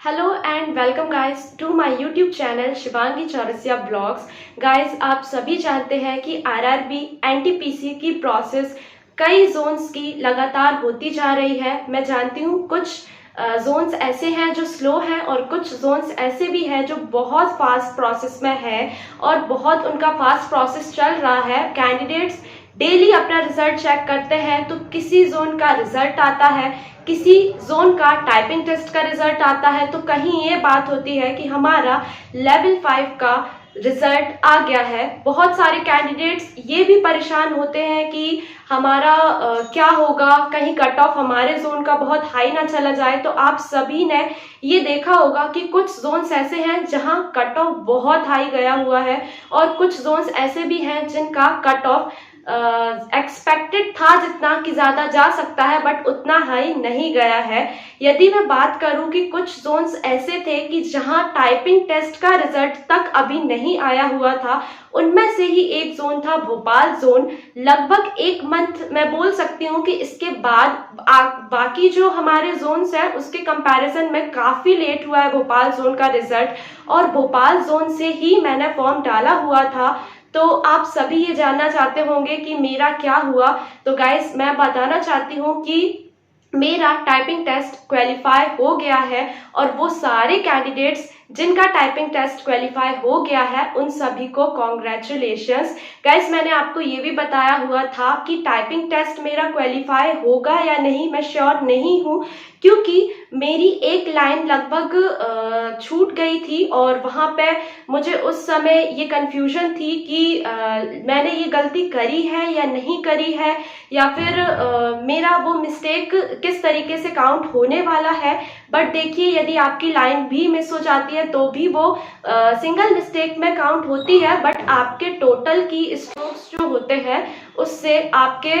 Hello and welcome guys to my YouTube channel Shivangi Chaurasia blogs. Guys, आप सभी जानते हैं कि आरआरबी एनटीपीसी की प्रोसेस कई जोन्स की लगातार होती जा रही है। मैं जानती हूँ कुछ जोन्स ऐसे हैं जो स्लो हैं और कुछ जोन्स ऐसे भी हैं जो बहुत फास्ट प्रोसेस में है और बहुत उनका फास्ट प्रोसेस चल रहा है। कैंडिडेट्स डेली अपना रिजल्ट चेक करते हैं तो किसी जोन का रिजल्ट आता है, किसी जोन का टाइपिंग टेस्ट का रिजल्ट आता है, तो कहीं ये बात होती है कि हमारा लेवल 5 का रिजल्ट आ गया है। बहुत सारे कैंडिडेट्स ये भी परेशान होते हैं कि हमारा क्या होगा, कहीं कट ऑफ हमारे जोन का बहुत हाई ना चला जाए। तो आप सभी ने ये देखा होगा कि कुछ जोन्स ऐसे हैं जहां कट ऑफ बहुत हाई गया हुआ है और कुछ जोन्स ऐसे भी हैं जिनका कट ऑफ एक्सपेक्टेड था जितना कि ज्यादा जा सकता है बट उतना हाई नहीं गया है। यदि मैं बात करूं कि कुछ जोन्स ऐसे थे कि जहां टाइपिंग टेस्ट का रिजल्ट तक अभी नहीं आया हुआ था, उनमें से ही एक जोन था भोपाल जोन। लगभग एक मंथ मैं बोल सकती हूँ कि इसके बाद बाकी जो हमारे जोन्स हैं उसके कंपैरिजन में काफी लेट हुआ है भोपाल जोन का रिजल्ट और भोपाल जोन से ही मैंने फॉर्म डाला हुआ था। तो आप सभी ये जानना चाहते होंगे कि मेरा क्या हुआ। तो गाइस, मैं बताना चाहती हूँ कि मेरा टाइपिंग टेस्ट क्वालिफाई हो गया है और वो सारे कैंडिडेट्स जिनका टाइपिंग टेस्ट क्वालिफाई हो गया है उन सभी को कॉन्ग्रेचुलेशंस। गाइस, मैंने आपको ये भी बताया हुआ था कि टाइपिंग टेस्ट मेरा क्वालिफाई होगा या नहीं मैं श्योर नहीं हूँ, क्योंकि मेरी एक लाइन लगभग छूट गई थी और वहां पे मुझे उस समय ये कंफ्यूजन थी कि मैंने ये गलती करी है या नहीं करी है, या फिर मेरा वो मिस्टेक किस तरीके से काउंट होने वाला है। बट देखिए, यदि आपकी लाइन भी मिस हो जाती है तो भी वो सिंगल मिस्टेक में काउंट होती है, बट आपके टोटल की स्ट्रोक्स जो होते हैं उससे आपके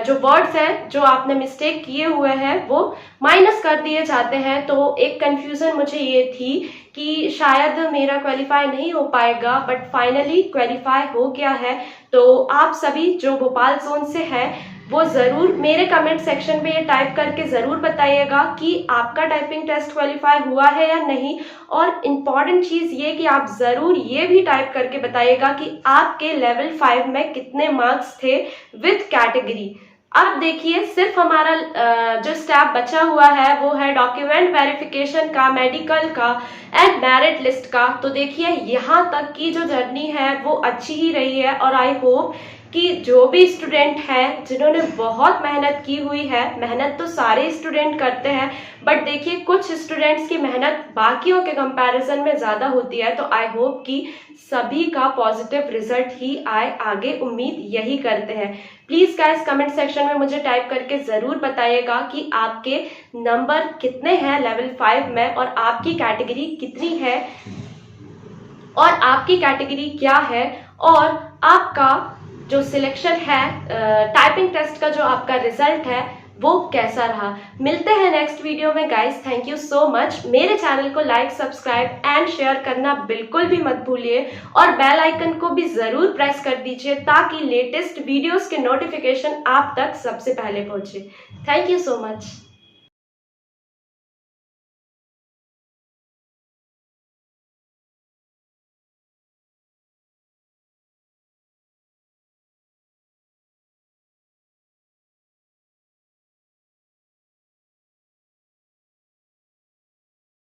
जो वर्ड्स हैं जो आपने मिस्टेक किए हुए हैं वो माइनस कर दिए जाते हैं। तो एक कंफ्यूजन मुझे ये थी कि शायद मेरा क्वालिफाई नहीं हो पाएगा, बट फाइनली क्वालिफाई हो गया है। तो आप सभी जो भोपाल जोन से हैं वो जरूर मेरे कमेंट सेक्शन पे ये टाइप करके जरूर बताइएगा कि आपका टाइपिंग टेस्ट क्वालिफाई हुआ है या नहीं। और इम्पॉर्टेंट चीज ये कि आप जरूर ये भी टाइप करके बताइएगा कि आपके लेवल 5 में कितने मार्क्स थे विथ कैटेगरी। अब देखिए, सिर्फ हमारा जो स्टेप बचा हुआ है वो है डॉक्यूमेंट वेरिफिकेशन का, मेडिकल का एंड मेरिट लिस्ट का। तो देखिए, यहाँ तक की जो जर्नी है वो अच्छी ही रही है और आई होप कि जो भी स्टूडेंट हैं जिन्होंने बहुत मेहनत की हुई है, मेहनत तो सारे स्टूडेंट करते हैं बट देखिए कुछ स्टूडेंट्स की मेहनत बाकियों के कंपैरिजन में ज़्यादा होती है। तो आई होप कि सभी का पॉजिटिव रिजल्ट ही आए, आगे उम्मीद यही करते हैं। प्लीज़ गाइस, कमेंट सेक्शन में मुझे टाइप करके ज़रूर बताइएगा कि आपके नंबर कितने हैं लेवल 5 में और आपकी कैटेगरी कितनी है और आपकी कैटेगरी क्या है और आपका जो सिलेक्शन है टाइपिंग टेस्ट का जो आपका रिजल्ट है वो कैसा रहा। मिलते हैं नेक्स्ट वीडियो में guys. Thank you so much. मेरे चैनल को लाइक, सब्सक्राइब एंड शेयर करना बिल्कुल भी मत भूलिए और बेल आइकन को भी जरूर प्रेस कर दीजिए ताकि लेटेस्ट वीडियोस के नोटिफिकेशन आप तक सबसे पहले पहुंचे। Thank you so much.